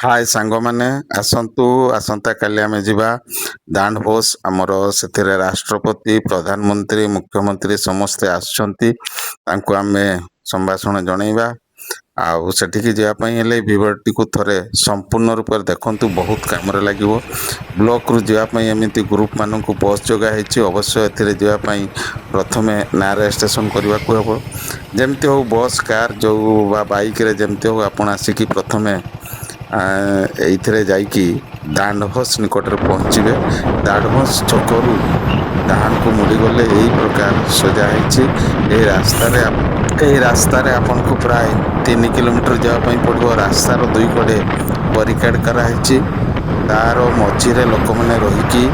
ହାଏ ସାଙ୍ଗମାନେ, ଆସନ୍ତୁ ଆସନ୍ତାକାଲି ଆମେ ଯିବା ଦାଣ୍ଡଭୋଜ। ଆମର ସେଥିରେ ରାଷ୍ଟ୍ରପତି, ପ୍ରଧାନମନ୍ତ୍ରୀ, ମୁଖ୍ୟମନ୍ତ୍ରୀ ସମସ୍ତେ ଆସୁଛନ୍ତି। ତାଙ୍କୁ ଆମେ ସମ୍ଭାଷଣ ଜଣେଇବା। ଆଉ ସେଠିକି ଯିବା ପାଇଁ ହେଲେ ଭିଡ଼ିଓଟିକୁ ଥରେ ସମ୍ପୂର୍ଣ୍ଣ ରୂପରେ ଦେଖନ୍ତୁ, ବହୁତ କାମରେ ଲାଗିବ। ବ୍ଲକରୁ ଯିବା ପାଇଁ ଏମିତି ଗ୍ରୁପମାନଙ୍କୁ ବସ୍ ଯୋଗା ହେଇଛି। ଅବଶ୍ୟ ଏଥିରେ ଯିବା ପାଇଁ ପ୍ରଥମେ ନାଁ ରେଜିଷ୍ଟ୍ରେସନ କରିବାକୁ ହେବ। ଯେମିତି ହଉ ବସ୍, କାର୍ ଯେଉଁ ବା ବାଇକରେ ଯେମିତି ହଉ ଆପଣ ଆସିକି ପ୍ରଥମେ ଏଇଥିରେ ଯାଇକି ଦାଣ୍ଡଭୋଜ ନିକଟରେ ପହଞ୍ଚିବେ। ଦାଣ୍ଡଭୋଜ ଛକରୁ ଡାହାଣକୁ ମୁଡ଼ିଗଲେ ଏଇ ପ୍ରକାର ସଜା ହେଇଛି। ଏହି ରାସ୍ତାରେ ଆପଣଙ୍କୁ ପ୍ରାୟ 3 କିଲୋମିଟର ଯିବା ପାଇଁ ପଡ଼ିବ। ରାସ୍ତାର ଦୁଇ କଡ଼େ ବରିକାଡ କରାହେଇଛି। ତାର ମଝିରେ ଲୋକମାନେ ରହିକି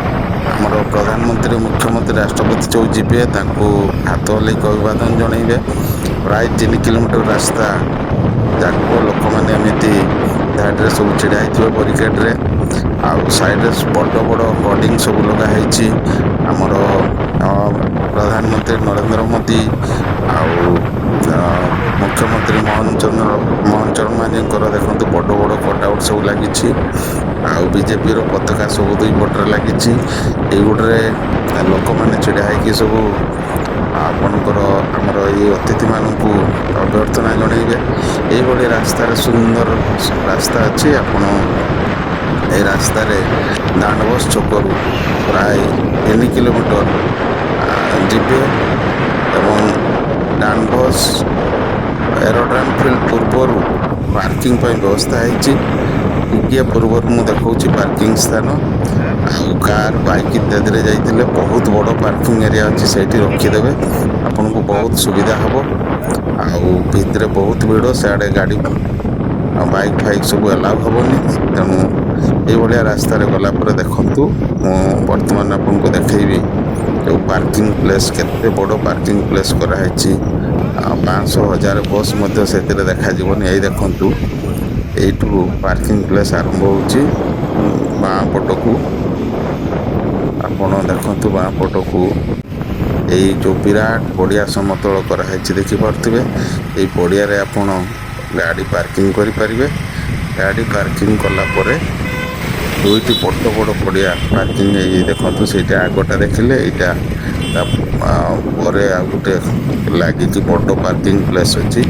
ଆମର ପ୍ରଧାନମନ୍ତ୍ରୀ, ମୁଖ୍ୟମନ୍ତ୍ରୀ, ରାଷ୍ଟ୍ରପତି ଯେଉଁ ଯିବେ ତାଙ୍କୁ ହାତ ହଲେଇକି ଅଭିବାଦନ ଜଣେଇବେ। ପ୍ରାୟ 3 କିଲୋମିଟର ରାସ୍ତା ଯାକ ଲୋକମାନେ ଏମିତି ଧାଡ଼ିରେ ସବୁ ଛିଡ଼ା ହେଇଥିବେ ବରିକେଡରେ। ଆଉ ସାଇଡରେ ବଡ଼ ବଡ଼ ହୋର୍ଡିଂ ସବୁ ଲଗା ହେଇଛି। ଆମର ପ୍ରଧାନମନ୍ତ୍ରୀ ନରେନ୍ଦ୍ର ମୋଦି ଆଉ ମୁଖ୍ୟମନ୍ତ୍ରୀ ମୋହନ ଚରଣ ମାଝୀଙ୍କର ଦେଖନ୍ତୁ ବଡ଼ ବଡ଼ କଟଆଉଟ୍ ସବୁ ଲାଗିଛି। ଆଉ ବିଜେପିର ପତାକା ସବୁ ଦୁଇ ପଟରେ ଲାଗିଛି। ଏଇଗୁଡ଼ରେ ଲୋକମାନେ ଛିଡ଼ା ହେଇକି ସବୁ ଆପଣଙ୍କର ଆମର ଏଇ ଅତିଥିମାନଙ୍କୁ ଅଭ୍ୟର୍ଥନା ଜଣେଇବେ। ଏଇଭଳି ରାସ୍ତାରେ ସୁନ୍ଦର ରାସ୍ତା ଅଛି। ଆପଣ ଏ ରାସ୍ତାରେ ଦାଣ୍ଡଭୋଜ ଛକରୁ ପ୍ରାୟ 3 କିଲୋମିଟର ଯିବେ ଏବଂ ଦାଣ୍ଡଭୋଜ ଏରୋଡ୍ରମ୍ ଫିଲ୍ଡ ପୂର୍ବରୁ ପାର୍କିଂ ପାଇଁ ବ୍ୟବସ୍ଥା ହେଇଛି। ଟିକିଏ ପୂର୍ବରୁ ମୁଁ ଦେଖାଉଛି ପାର୍କିଂ ସ୍ଥାନ। ଆଉ କାର୍, ବାଇକ୍ ଇତ୍ୟାଦିରେ ଯାଇଥିଲେ ବହୁତ ବଡ଼ ପାର୍କିଂ ଏରିଆ ଅଛି, ସେଇଠି ରଖିଦେବେ। ଆପଣଙ୍କୁ ବହୁତ ସୁବିଧା ହେବ। ଆଉ ଭିତରେ ବହୁତ ଭିଡ଼, ସିଆଡ଼େ ଗାଡ଼ି ଆଉ ବାଇକ୍ ଫାଇକ୍ ସବୁ ଏଲାଉ ହେବନି। ତେଣୁ ଏଇଭଳିଆ ରାସ୍ତାରେ ଗଲା ପରେ ଦେଖନ୍ତୁ, ମୁଁ ବର୍ତ୍ତମାନ ଆପଣଙ୍କୁ ଦେଖେଇବି ଯେଉଁ ପାର୍କିଂ ପ୍ଲେସ୍, କେତେ ବଡ଼ ପାର୍କିଂ ପ୍ଲେସ୍ କରାହେଇଛି। 500,000 ବସ୍ ମଧ୍ୟ ସେଥିରେ ଦେଖାଯିବନି। ଏଇ ଦେଖନ୍ତୁ, ଏଇଠୁ ପାର୍କିଂ ପ୍ଲେସ୍ ଆରମ୍ଭ ହେଉଛି। ବାଁ ପଟକୁ ଆପଣ ଦେଖନ୍ତୁ, ବାଁ ପଟକୁ ଏଇ ଯେଉଁ ବିରାଟ ପଡ଼ିଆ ସମତଳ କରାହେଇଛି ଦେଖିପାରୁଥିବେ। ଏଇ ପଡ଼ିଆରେ ଆପଣ ଗାଡ଼ି ପାର୍କିଂ କରିପାରିବେ। ଗାଡ଼ି ପାର୍କିଂ କଲା ପରେ ଦୁଇଟି ବଡ଼ ବଡ଼ ପଡ଼ିଆ ପାର୍କିଂ ହେଇ ଦେଖନ୍ତୁ, ସେଇଟା ଆଗଟା ଦେଖିଲେ, ଏଇଟା ତା ପରେ ଆଉ ଗୋଟେ ଲାଗିକି ବଡ଼ ପାର୍କିଂ ପ୍ଲେସ୍ ଅଛି।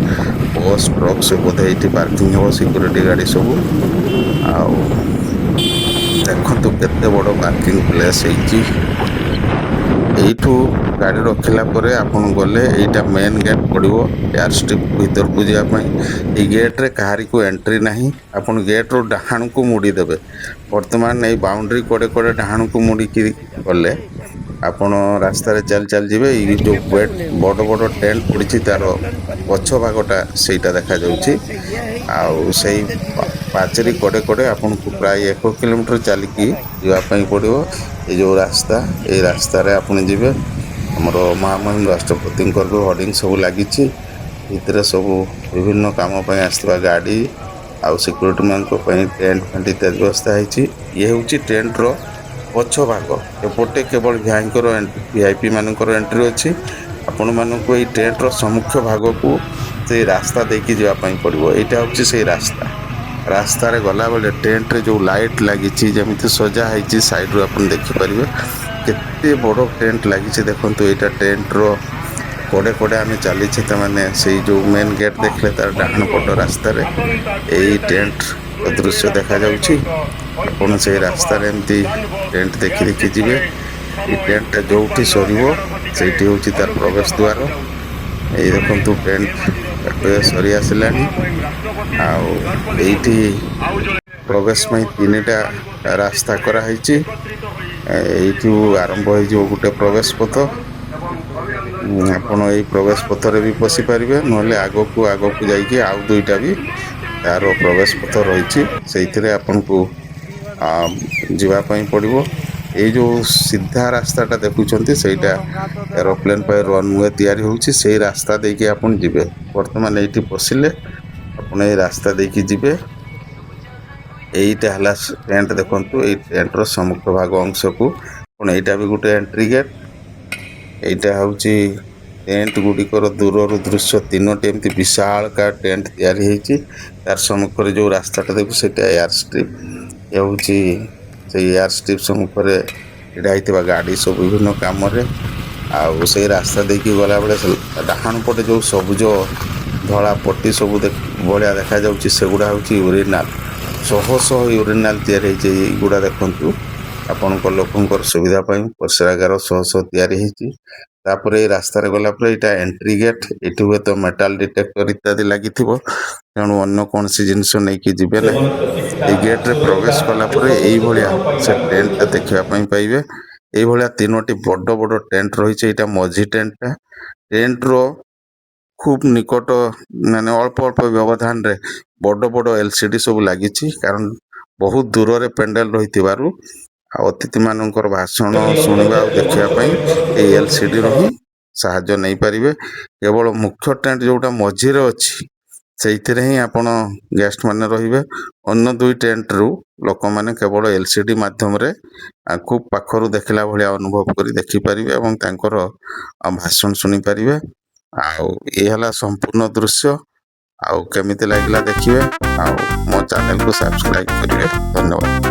ବସ୍, ଟ୍ରକ୍ ସବୁ ବୋଧେ ଏଇଠି ପାର୍କିଂ ହେବ, ସିକ୍ୟୁରିଟି ଗାଡ଼ି ସବୁ। ଆଉ ଦେଖନ୍ତୁ କେତେ ବଡ଼ ପାର୍କିଂ ପ୍ଲେସ୍ ହେଇଛି। ଏଇଠୁ ଗାଡ଼ି ରଖିଲା ପରେ ଆପଣ ଗଲେ ଏଇଟା ମେନ୍ ଗେଟ୍ ପଡ଼ିବ ଏୟାର ଷ୍ଟ୍ରିପ୍ ଭିତରକୁ ଯିବା ପାଇଁ। ଏଇ ଗେଟ୍ରେ କାହାରିକୁ ଏଣ୍ଟ୍ରି ନାହିଁ। ଆପଣ ଗେଟ୍ରୁ ଡାହାଣକୁ ମୁଡ଼ି ଦେବେ। ବର୍ତ୍ତମାନ ଏଇ ବାଉଣ୍ଡ୍ରି କଡ଼େ କଡ଼େ ଡାହାଣକୁ ମୁଡ଼ିକି ଗଲେ ଆପଣ ରାସ୍ତାରେ ଚାଲି ଚାଲି ଯିବେ। ଏଇ ଯେଉଁ ବଡ଼ ବଡ଼ ଟେଣ୍ଟ ପଡ଼ିଛି ତାର ପଛ ଭାଗଟା ସେଇଟା ଦେଖାଯାଉଛି। ଆଉ ସେଇ ପାଚେରୀ କଡ଼େ କଡ଼େ ଆପଣଙ୍କୁ ପ୍ରାୟ 1 କିଲୋମିଟର ଚାଲିକି ଯିବା ପାଇଁ ପଡ଼ିବ। ଏଇ ଯେଉଁ ରାସ୍ତା, ଏଇ ରାସ୍ତାରେ ଆପଣ ଯିବେ। ଆମର ମହାମହିମ ରାଷ୍ଟ୍ରପତିଙ୍କର ବି ହୋର୍ଡିଂ ସବୁ ଲାଗିଛି। ଭିତରେ ସବୁ ବିଭିନ୍ନ କାମ ପାଇଁ ଆସିଥିବା ଗାଡ଼ି ଆଉ ସିକ୍ୟୁରିଟି ମାନଙ୍କ ପାଇଁ ଟେଣ୍ଟ ଫେଣ୍ଟ ଇତ୍ୟାଦି ବ୍ୟବସ୍ଥା ହେଇଛି। ଇଏ ହେଉଛି ଟେଣ୍ଟର ପଛ ଭାଗ। ଏପଟେ କେବଳ ଭିଆଇପି ମାନଙ୍କର ଏଣ୍ଟ୍ରି ଅଛି। ଆପଣମାନଙ୍କୁ ଏଇ ଟେଣ୍ଟର ସମ୍ମୁଖ ଭାଗକୁ ସେଇ ରାସ୍ତା ଦେଇକି ଯିବା ପାଇଁ ପଡ଼ିବ। ଏଇଟା ହେଉଛି ସେଇ ରାସ୍ତା। ରାସ୍ତାରେ ଗଲାବେଳେ ଟେଣ୍ଟରେ ଯେଉଁ ଲାଇଟ୍ ଲାଗିଛି, ଯେମିତି ସଜା ହେଇଛି, ସାଇଡ଼ରୁ ଆପଣ ଦେଖିପାରିବେ କେତେ ବଡ଼ ଟେଣ୍ଟ ଲାଗିଛି। ଦେଖନ୍ତୁ, ଏଇଟା ଟେଣ୍ଟର କଡ଼େ କଡ଼େ ଆମେ ଚାଲିଛେ। ତାମାନେ ସେଇ ଯେଉଁ ମେନ୍ ଗେଟ୍ ଦେଖିଲେ ତାର ଡାହାଣ ପଟ ରାସ୍ତାରେ ଏଇ ଟେଣ୍ଟର ଦୃଶ୍ୟ ଦେଖାଯାଉଛି। ଆପଣ ସେଇ ରାସ୍ତାରେ ଏମିତି ଟେଣ୍ଟ ଦେଖି ଦେଖି ଯିବେ। ଏଇ ଟେଣ୍ଟଟା ଯେଉଁଠି ସରିବ ସେଇଠି ହେଉଛି ତାର ପ୍ରବେଶ ଦ୍ୱାର। ଏଇ ଦେଖନ୍ତୁ, ଟେଣ୍ଟ ଏବେ ସରି ଆସିଲାଣି। ଆଉ ଏଇଠି ପ୍ରବେଶ ପାଇଁ 3ଟା ରାସ୍ତା କରାହେଇଛି। ଏଇଠୁ ଆରମ୍ଭ ହେଇଯିବ ଗୋଟେ ପ୍ରବେଶ ପଥ। ଆପଣ ଏଇ ପ୍ରବେଶ ପଥରେ ବି ପଶି ପାରିବେ, ନହେଲେ ଆଗକୁ ଯାଇକି ଆଉ 2ଟା ବି ତାର ପ୍ରବେଶ ପଥ ରହିଛି, ସେଇଥିରେ ଆପଣଙ୍କୁ ଯିବା ପାଇଁ ପଡ଼ିବ। ଏଇ ଯେଉଁ ସିଧା ରାସ୍ତାଟା ଦେଖୁଛନ୍ତି, ସେଇଟା ଏରୋପ୍ଲେନ୍ ପାଇଁ ରନୱେ ତିଆରି ହେଉଛି। ସେଇ ରାସ୍ତା ଦେଇକି ଆପଣ ଯିବେ। ବର୍ତ୍ତମାନ ଏଇଠି ପଶିଲେ ଆପଣ ଏଇ ରାସ୍ତା ଦେଇକି ଯିବେ। ଏଇଟା ହେଲା ଟେଣ୍ଟ। ଦେଖନ୍ତୁ, ଏଇ ଟେଣ୍ଟର ସମ୍ମୁଖ ଭାଗ ଅଂଶକୁ ଆପଣ, ଏଇଟା ବି ଗୋଟେ ଏଣ୍ଟ୍ରି ଗେଟ୍। ଏଇଟା ହେଉଛି ଟେଣ୍ଟ ଗୁଡ଼ିକର ଦୂରରୁ ଦୃଶ୍ୟ ତିନୋଟି ଏମିତି ବିଶାଳକାୟ ଟେଣ୍ଟ ତିଆରି ହେଇଛି। ତାର ସମ୍ମୁଖରେ ଯୋଉ ରାସ୍ତାଟା ଦେଖୁଛୁ ସେଇଟା ଏୟାର ଷ୍ଟ୍ରିପ୍ ହେଉଛି। ସେଇ ଏୟାର ଷ୍ଟ୍ରିପ୍ ସମ୍ମୁଖରେ ଛିଡ଼ା ହେଇଥିବା ଗାଡ଼ି ସବୁ ବିଭିନ୍ନ କାମରେ। ଆଉ ସେଇ ରାସ୍ତା ଦେଇକି ଗଲାବେଳେ ଡାହାଣ ପଟେ ଯୋଉ ସବୁଜ ଧଳା ପଟି ସବୁ ଭଳିଆ ଦେଖାଯାଉଛି ସେଗୁଡ଼ା ହେଉଛି ୟୁରିନାଲ। ଶହ ଶହ ୟୁରିନାଲ ତିଆରି ହେଇଛି। ଏଇଗୁଡ଼ା ଦେଖନ୍ତୁ ଆପଣଙ୍କ ଲୋକଙ୍କର ସୁବିଧା ପାଇଁ ପଶ୍ରାଗାର ଶହ ଶହ ତିଆରି ହେଇଛି। ତାପରେ ଏଇ ରାସ୍ତାରେ ଗଲା ପରେ ଏଇଟା ଏଣ୍ଟ୍ରି ଗେଟ୍। ଏଠି ହୁଏତ ମେଟାଲ ଡିଟେକ୍ଟର ଇତ୍ୟାଦି ଲାଗିଥିବ, ତେଣୁ ଅନ୍ୟ କୌଣସି ଜିନିଷ ନେଇକି ଯିବେ ନାହିଁ। ଏଇ ଗେଟ୍ରେ ପ୍ରବେଶ କଲା ପରେ ଏଇଭଳିଆ ସେ ଟେଣ୍ଟଟା ଦେଖିବା ପାଇଁ ପାଇବେ। ଏଇଭଳିଆ ତିନୋଟି ବଡ଼ ବଡ଼ ଟେଣ୍ଟ ରହିଛି। ଏଇଟା ମଝି ଟେଣ୍ଟଟା। ଟେଣ୍ଟର ଖୁବ୍ ନିକଟ ମାନେ ଅଳ୍ପ ଅଳ୍ପ ବ୍ୟବଧାନରେ ବଡ଼ ବଡ଼ LCD ସବୁ ଲାଗିଛି, କାରଣ ବହୁତ ଦୂରରେ ପେଣ୍ଡାଲ ରହିଥିବାରୁ ଆଉ ଅତିଥିମାନଙ୍କର ଭାଷଣ ଶୁଣିବା ଆଉ ଦେଖିବା ପାଇଁ ଏଇ LCDର ହିଁ ସାହାଯ୍ୟ ନେଇପାରିବେ। କେବଳ ମୁଖ୍ୟ ଟେଣ୍ଟ ଯୋଉଟା ମଝିରେ ଅଛି ସେଇଥିରେ ହିଁ ଆପଣ ଗେଷ୍ଟମାନେ ରହିବେ। ଅନ୍ୟ ଦୁଇ ଟେଣ୍ଟରୁ ଲୋକମାନେ କେବଳ LCD ମାଧ୍ୟମରେ ଖୁବ୍ ପାଖରୁ ଦେଖିଲା ଭଳିଆ ଅନୁଭବ କରି ଦେଖିପାରିବେ ଏବଂ ତାଙ୍କର ଭାଷଣ ଶୁଣିପାରିବେ। ଆଉ ଏ ହେଲା ସମ୍ପୂର୍ଣ୍ଣ ଦୃଶ୍ୟ। ଆଉ କେମିତି ଲାଗିଲା ଦେଖିବେ, ଆଉ ମୋ ଚ୍ୟାନେଲକୁ ସବସ୍କ୍ରାଇବ୍ କରିବେ। ଧନ୍ୟବାଦ।